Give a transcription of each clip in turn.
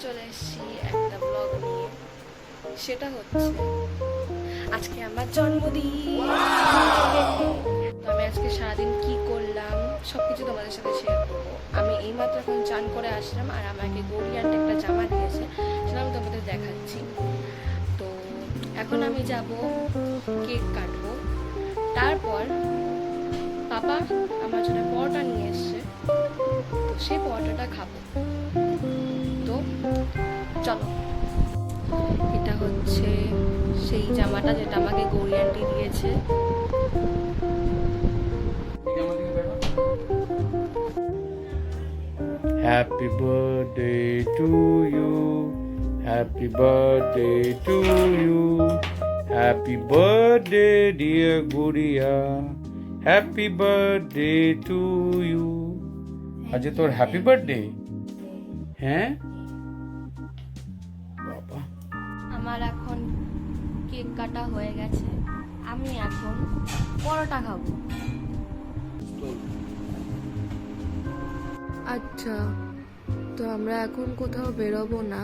চলে এসেছি একটা ব্লগ নিয়ে। সেটা হচ্ছে আজকে আমার জন্মদিন। তো আমি আজকে সারাদিন কি করলাম সবকিছু তোমাদের সাথে শেয়ার করবো। আমি এইমাত্র এখন চান করে আসলাম আর আমাকে গড়িয়ান্ট একটা জামা দিয়েছে, সেটা আমি তোমাদের দেখাচ্ছি। তো এখন আমি যাব কেক কাটবো, তারপর পাপা আমার জন্য পরোটা নিয়ে এসছে, তো সেই পরোটাটা খাবো। তো চলো, এটা হচ্ছে সেই জামাটা যেটা আমাকে গৌরী আন্টি দিয়েছে। Happy birthday to you. Happy birthday to you. Happy birthday dear Guria. Happy birthday to you. আজকে তোর হ্যাপি বার্থডে? হ্যাঁ বাবা, আমার এখন কেক কাটা হয়ে গেছে, আমি এখন পরোটা খাবো। আচ্ছা, তো আমরা এখন কোথাও বেরোবো না,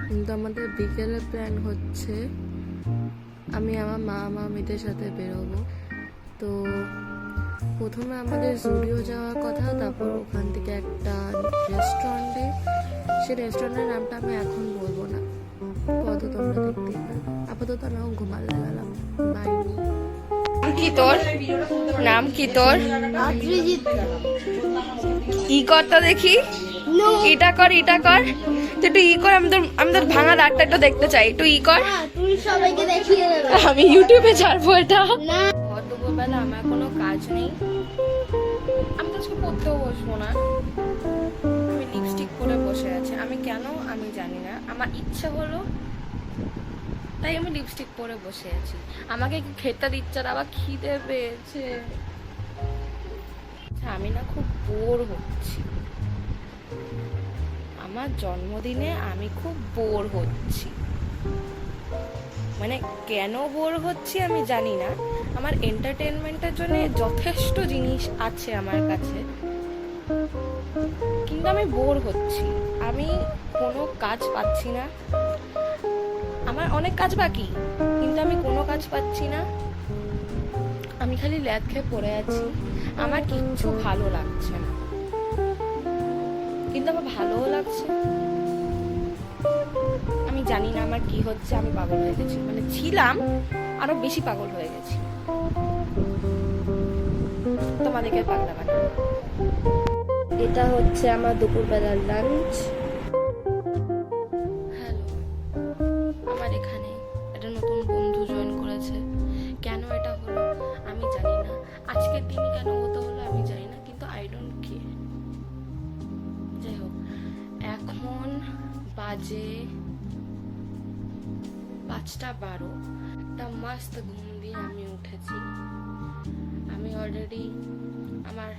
কিন্তু আমাদের বিকেলে প্ল্যান হচ্ছে আমি আমার মা মামিদের সাথে বেরোবো। তো প্রথমে আমাদের জুডিও যাওয়ার কথা, তারপর ওখান থেকে একটা রেস্টুরেন্টে, সেই রেস্টুরেন্টের নামটা আমি এখন বলবো না, আপাতত তোমরা দেখতেই পারো। আপাতত আমিও ঘুমাতে গেলাম, বাই। কি তোর নাম? কি তোর? ই করতে দেখি, এটা কর, এটা কর, তুই একটু ই কর। আমি তোর ভাঙা দাঁতটা একটু দেখতে চাই, একটু ই কর। আমি ইউটিউবে ছাড়বো এটা। দুপুরবেলা আমার কোনো কাজ নেই, আমি তো আজকে পড়তেও বসবো না। আমি লিপস্টিক পরে বসে আছি, আমি কেন আমি জানি না, আমার ইচ্ছা হলো তাই আমি লিপস্টিক পরে বসে আছি। আমাকে কি খেতে দিচ্ছে না, আবার খিদে পেয়েছে। আমি না খুব বোর হচ্ছি, আমার জন্মদিনে আমি খুব বোর হচ্ছি। মানে কেন বোর হচ্ছি আমি জানি না, আমার এন্টারটেনমেন্টের জন্য যথেষ্ট জিনিস আছে আমার কাছে, কিন্তু আমি বোর হচ্ছি। আমি কোনো কাজ পাচ্ছি না, আমার অনেক কাজ বাকি, কিন্তু আমি কোনো কাজ পাচ্ছি না। আমি খালি ল্যাদ খেয়ে পড়ে আছি, আমার কিচ্ছু ভালো লাগছে না, কিন্তু আমার ভালোও লাগছে। আমি জানি না আমার কি হচ্ছে, আমি পাগল হয়ে গেছি, মানে ছিলাম আরো বেশি পাগল হয়ে গেছি। তোমাদেরকে পাগলা বানাবো। এটা হচ্ছে আমার দুপুরবেলার লাঞ্চ। হ্যালো, আমার এখানে একটা নতুন বন্ধু জয়েন করেছে। কেন এটা হলো আমি জানি না, আজকের দিনই কেন হতে হলো আমি জানি না, কিন্তু আই ডোন্ট কেয়ার। যাই হোক, এখন বাজে 5:12। একটা মস্ত ঘুম দিয়ে আমি উঠেছি। আমি অলরেডি আমার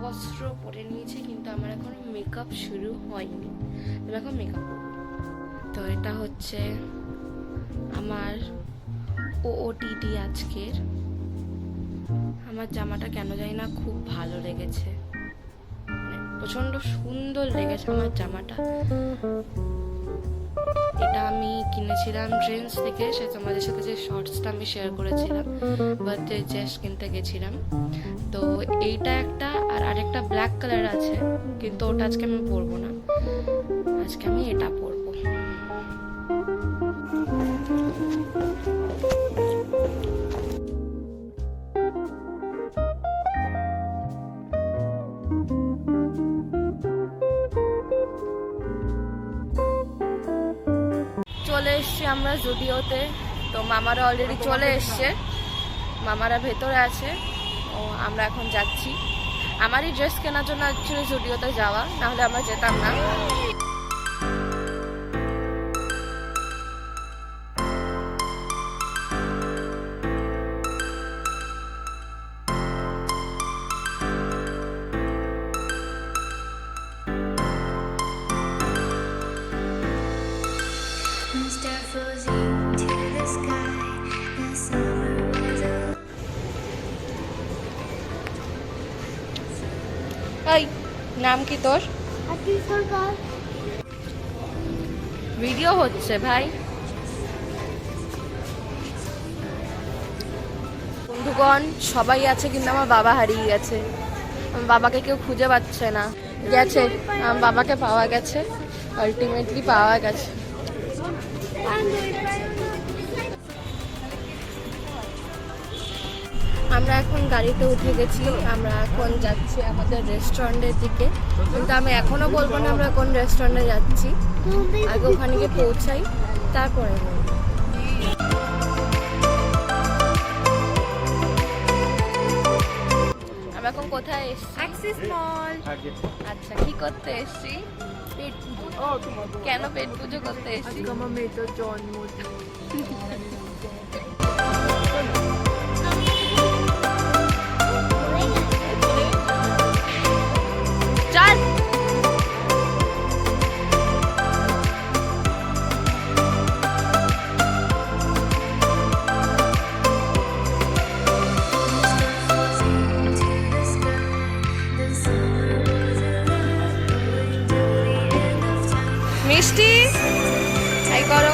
বস্ত্র পরে নিয়েছি, কিন্তু আমার এখন মেকআপ শুরু হয়নি, আমি এখন মেকআপ করবো। তো এটা হচ্ছে আমার ওটিটি আজকের। আমার জামাটা কেন জানি না খুব ভালো লেগেছে, মানে প্রচন্ড সুন্দর লেগেছে আমার জামাটা। এটা আমি কিনেছিলাম ট্রেন্ডস থেকে, সে তোমাদের সাথে যে শর্টসটা আমি শেয়ার করেছিলাম, বার্থডে ড্রেস কিনতে গেছিলাম। তো এইটা একটা, আর আরেকটা ব্ল্যাক কালার আছে, কিন্তু ওটা আজকে আমি পরবো না, আজকে আমি এটা পরবো। চলে এসছি আমরা জুডিওতে। তো মামারা অলরেডি চলে এসছে, মামারা ভেতরে আছে। ও আমরা এখন যাচ্ছি, আমারই ড্রেস কেনার জন্য অ্যাকচুয়ালি জুডিওতে যাওয়া, নাহলে আমরা যেতাম না। এই নাম কি তোর? ভিডিও হচ্ছে ভাই। বন্ধুগণ সবাই আছে, কিন্তু আমার বাবা হারিয়ে গেছে। আমার বাবাকে কেউ খুঁজে পাচ্ছে না। গেছে, আমার বাবাকে পাওয়া গেছে, আলটিমেটলি পাওয়া গেছে। আমরা এখন গাড়িতে উঠে গেছি, আমরা এখন যাচ্ছি আমাদের রেস্টুরেন্টের দিকে, কিন্তু আমি এখনো বলবো না আমরা কোন রেস্টুরেন্টে যাচ্ছি, আগে ওখানে গিয়ে পৌঁছাই তারপরে বলবো। আমরা এখন কোথায় এসেছি? অ্যাক্সিস মল। আচ্ছা, কি করতে এসেছি? পেট পুজো। কেন পেট পুজো করতে এসেছি? আমার মেয়েটার জন্মদিন। চল। মিষ্টি হাই করো।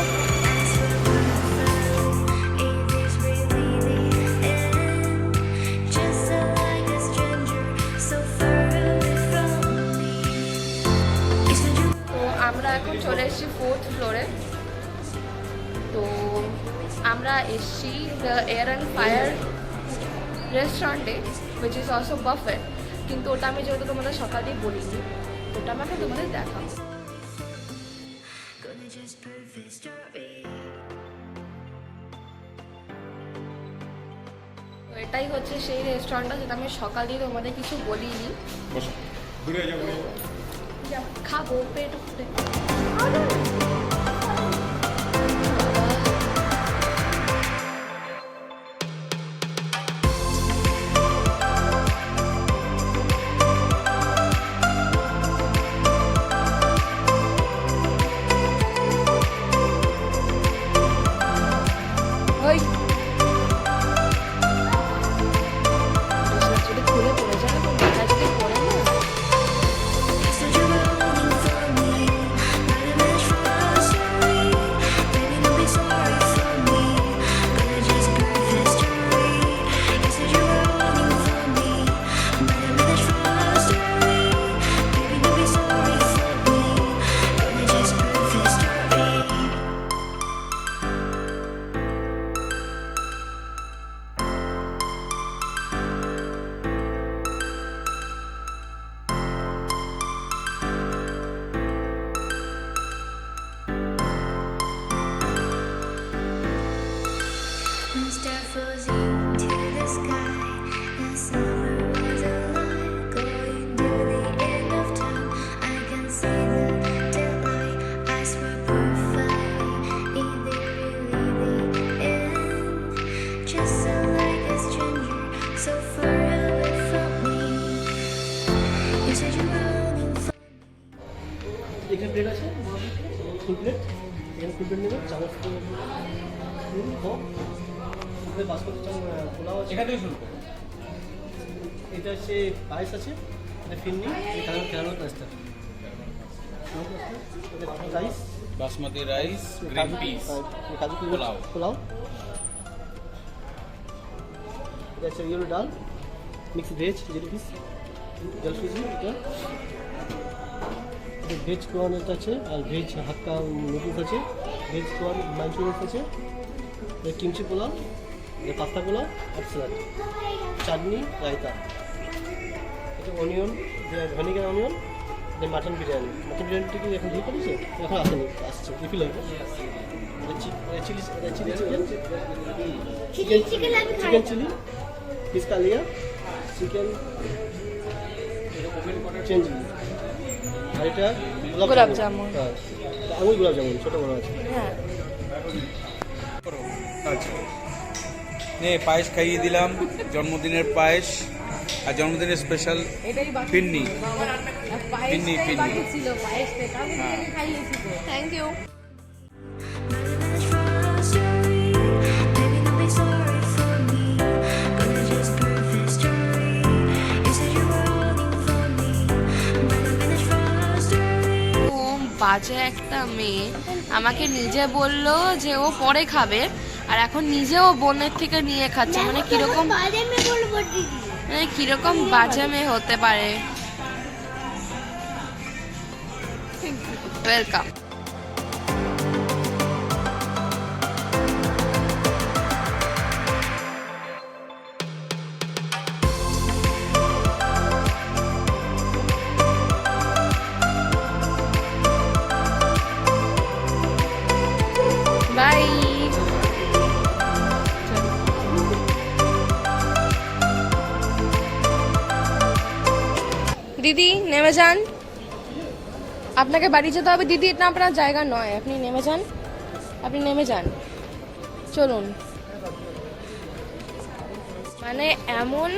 তো আমরা এখন চলে এসেছি 4th ফ্লোরে। তো আমরা এসেছি দ্য এয়ার অ্যান্ড ফায়ার রেস্টুরেন্টে, উইচ ইজ অলসো বাফেট, কিন্তু ওটা আমি যেহেতু তোমাদের সকালেই বলিনি, ওটা আমাকে তোমাদের দেখাবো। তো এটাই হচ্ছে সেই রেস্টুরেন্টটা যেটা আমি সকালেই তোমাদের কিছু বলিনি। খাবো পেট উঠে। ওই যদি খুলে পড়ে যায়, মাথা যদি পড়ে না। এখানে প্লেট আছে, ফুল প্লেট, এখানে ফুল প্লেট নেবে, চামচ বাসমতি পোলাও আছে, এখান থেকে শুরু করো। এটা হচ্ছে পায়েস আছে, এটা ফিরনি, খেলানো রাস্তা, rice, basmati rice, green piece, কাজু পোলাও। পোলাও, এটা হচ্ছে ইয়েলো ডাল, মিক্স ভেজ জেলিফিশ, জলফিশ, এটা ভেজ কোয়ান এটা আছে, আর ভেজ হাক্কা নুডলস আছে, ভেজ কোয়ান মাঞ্চুরিয়ান আছে, এটা কিমচি পোলাও, এটা পাস্তা পোলাও আর স্যালাড, চাটনি, রায়তা, এটা অনিয়ন, ভেনিগার অনিয়ন, এটা মাটন বিরিয়ানি। মাটন বিরিয়ানিটা কি এখন দিয়ে করেছে? এখন আসেনি, আসছে, রিফিল হবে। Chilli chicken, chicken chilli, fish kalia, chicken change, আর এটা গোলাপ জামুন। হ্যাঁ, আঙুল গোলাপ জামুন, ছোটো বড় আছে। হ্যাঁ, আচ্ছা, নে পায়েস খাইয়ে দিলাম, জন্মদিনের পায়েস আর জন্মদিনের স্পেশাল ফিরনি। ফিরনি থ্যাংক ইউ। বাজে একটা মেয়ে, আমাকে নিজে বললো যে ও পরে খাবে আর এখন নিজেও বোনের থেকে নিয়ে খাচ্ছে। মানে কিরকম কিরকম বাজে মেয়ে হতে পারে। ওয়েলকাম। বাই। দিদি নেমে যান, আপনাকে বাড়ি যেতে হবে। দিদি এটা আপনার জায়গা নয়, আপনি নেমে যান, আপনি নেমে যান, চলুন। মানে এমন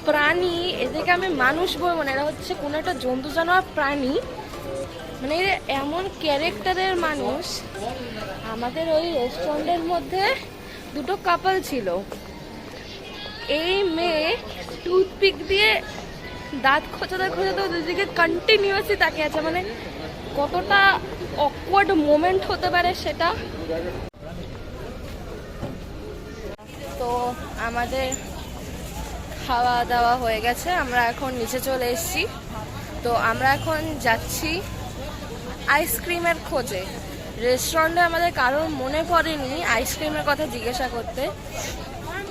প্রাণী, এদেরকে আমি মানুষ বলবো না, এরা হচ্ছে কোনো একটা জন্তু জানোয়ার প্রাণী। মানে এরা এমন ক্যারেক্টারের মানুষ। আমাদের ওই রেস্টুরেন্টের মধ্যে দুটো কাপল ছিল, এই মেয়ে টুথপিক দিয়ে দাঁত খোঁচাতে খোঁচাতে ওদের দিকে কন্টিনিউয়াসলি তাকিয়ে আছে। মানে কতটা অকওয়ার্ড মোমেন্ট হতে পারে সেটা। তো আমাদের খাওয়া দাওয়া হয়ে গেছে, আমরা এখন নিচে চলে এসেছি। তো আমরা এখন যাচ্ছি আইসক্রিমের খোঁজে। রেস্টুরেন্টে আমাদের কারোর মনে পড়েনি আইসক্রিমের কথা জিজ্ঞাসা করতে।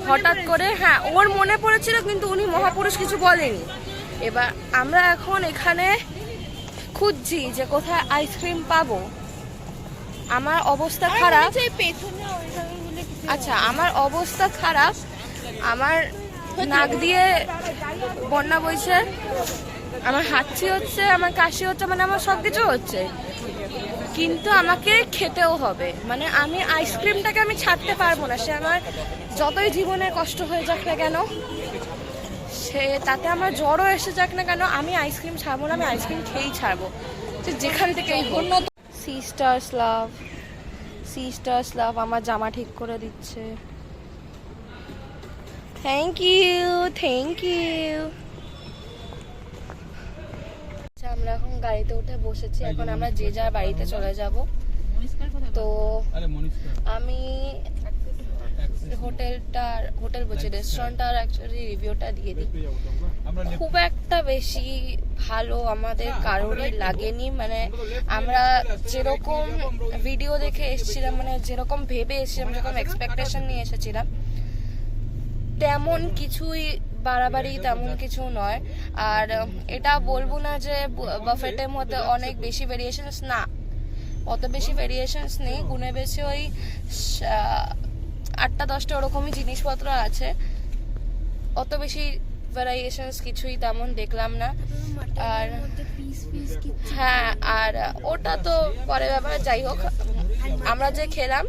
হঠাৎ করে হ্যাঁ ওর মনে পড়েছিল, কিন্তু উনি মহাপুরুষ কিছু বলেনি। এবার আমরা এখন এখানে খুঁজছি যে কোথায় আইসক্রিম পাবো। আমার অবস্থা খারাপ। আচ্ছা, আমার অবস্থা খারাপ, আমার নাক দিয়ে বন্যা বইছে, আমার হাঁচি হচ্ছে, আমার কাশি হচ্ছে, মানে আমার সব কিছু হচ্ছে, কিন্তু আমাকে খেতেও হবে। মানে আমি আইসক্রিমটাকে আমি ছাড়তে পারবো না। সে আমার যতই জীবনে কষ্ট হয়ে যাক না কেন, সে তাতে আমার জ্বরও এসে যাক না কেন, আমি আইসক্রিম ছাড়বো না। আমি আইসক্রিম খেয়েই ছাড়বো, যেখান থেকে। সিস্টার্স লাভ, সিস্টার্স লাভ আমার জামা ঠিক করে দিচ্ছে। Thank you, thank you. আমরা এখন গাড়িতে উঠে বসেছি, এখন আমরা যে যার বাড়িতে চলে যাব। তো আমি হোটেল বলছি রেস্টুরেন্টটার অ্যাকচুয়ালি রিভিউটা দিয়ে দিই। খুব একটা বেশি ভালো আমাদের কারোরই লাগেনি। মানে আমরা যেরকম ভিডিও দেখে এসেছিলাম, মানে যেরকম ভেবে এসেছিলাম, যেরকম এক্সপেকটেশন নিয়ে এসেছিলাম, তেমন কিছুই বাড়াবাড়ি তেমন কিছু নয়। আর এটা বলবো না যে বাফেটের মধ্যে অনেক বেশি ভেরিয়েশনস, না অত বেশি ভেরিয়েশনস নেই। গুনে বেশি ওই 8-10টা ওরকমই জিনিসপত্র আছে, অত বেশি ভ্যারিয়েশনস কিছুই তেমন দেখলাম না। আর হ্যাঁ, আর ওটা তো পরে ব্যাপার। যাই হোক, আমরা যে খেলাম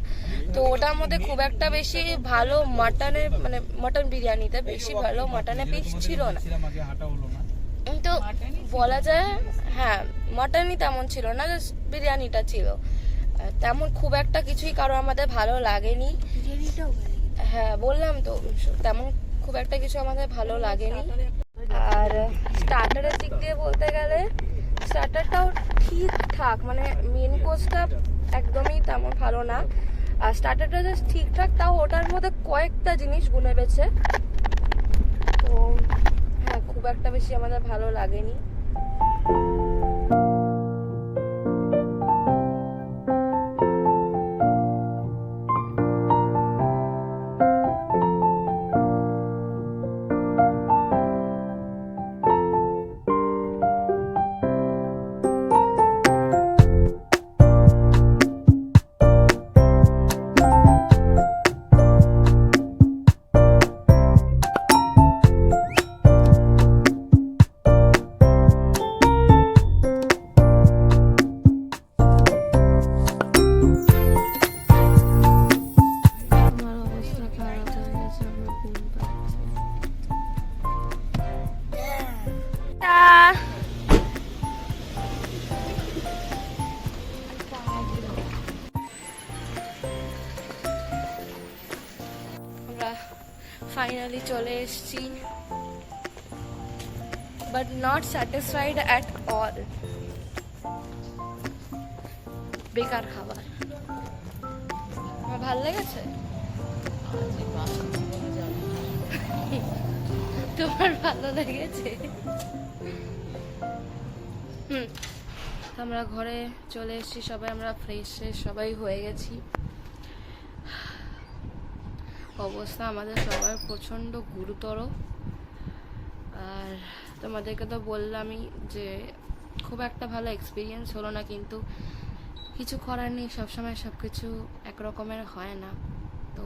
তো ওটার মধ্যে খুব একটা বেশি ভালো মাটনের, মানে মটন বিরিয়ানিতে বেশি ভালো মাটনের পিস ছিল না। কিন্তু বলা যায় হ্যাঁ মটনই তেমন ছিল না, বিরিয়ানিটা ছিল তেমন খুব একটা কিছুই কারো আমাদের ভালো লাগেনি। হ্যাঁ বললাম তো, তেমন খুব একটা কিছু আমাদের ভালো লাগেনি। আর স্টার্টারের দিক দিয়ে বলতে গেলে স্টার্টারটাও ঠিকঠাক, মানে মেন কোর্সটা একদমই তেমন ভালো না। আর স্টার্টারটা জাস্ট ঠিকঠাক, তাও ওটার মধ্যে কয়েকটা জিনিস গুনে বেছে। তো হ্যাঁ খুব একটা বেশি আমাদের ভালো লাগেনি। ফাইনালি চলে এসেছি, but not satisfied at all. বেকার খাবার। আমার ভালো লেগেছে? তোমার ভালো লেগেছে? আমরা ঘরে চলে এসেছি সবাই, আমরা ফ্রেশ সবাই হয়ে গেছি। অবস্থা আমাদের সবার প্রচণ্ড গুরুতর। আর তোমাদেরকে তো বললামই যে খুব একটা ভালো এক্সপিরিয়েন্স হলো না, কিন্তু কিছু করার নেই, সবসময় সব কিছু একরকমের হয় না। তো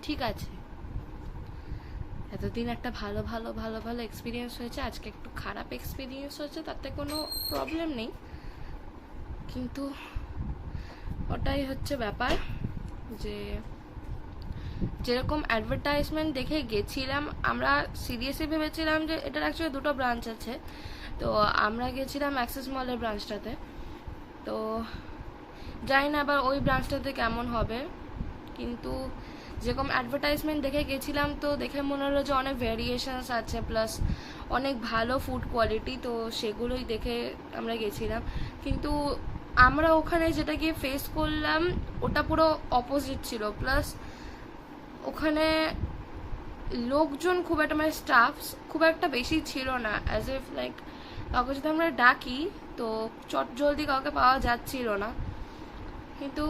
ঠিক আছে, এতদিন একটা ভালো ভালো ভালো ভালো এক্সপিরিয়েন্স হয়েছে, আজকে একটু খারাপ এক্সপিরিয়েন্স হয়েছে, তাতে কোনো প্রবলেম নেই। কিন্তু ওটাই হচ্ছে ব্যাপার যে যেরকম অ্যাডভার্টাইজমেন্ট দেখে গেছিলাম, আমরা সিরিয়াসলি ভেবেছিলাম যে এটার অ্যাকচুয়ালি দুটো ব্রাঞ্চ আছে। তো আমরা গেছিলাম অ্যাক্সেস মলের ব্রাঞ্চটাতে। তো জানি না আবার ওই ব্রাঞ্চটাতে কেমন হবে, কিন্তু যেরকম অ্যাডভার্টাইজমেন্ট দেখে গেছিলাম তো দেখে মনে হলো যে অনেক ভ্যারিয়েশনস আছে, প্লাস অনেক ভালো ফুড কোয়ালিটি, তো সেগুলোই দেখে আমরা গেছিলাম। কিন্তু আমরা ওখানে যেটা গিয়ে ফেস করলাম ওটা পুরো অপোজিট ছিল। প্লাস ওখানে লোকজন খুব একটা, মানে স্টাফ খুব একটা বেশি ছিল না, অ্যাজ ইফ লাইক কাউকে যদি আমরা ডাকি তো চট জলদি কাউকে পাওয়া যাচ্ছিল না। কিন্তু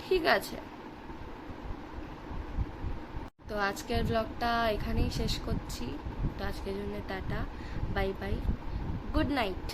ঠিক আছে, তো আজকের ব্লগটা এখানেই শেষ করছি। তো আজকের জন্য tata, bye bye, good night.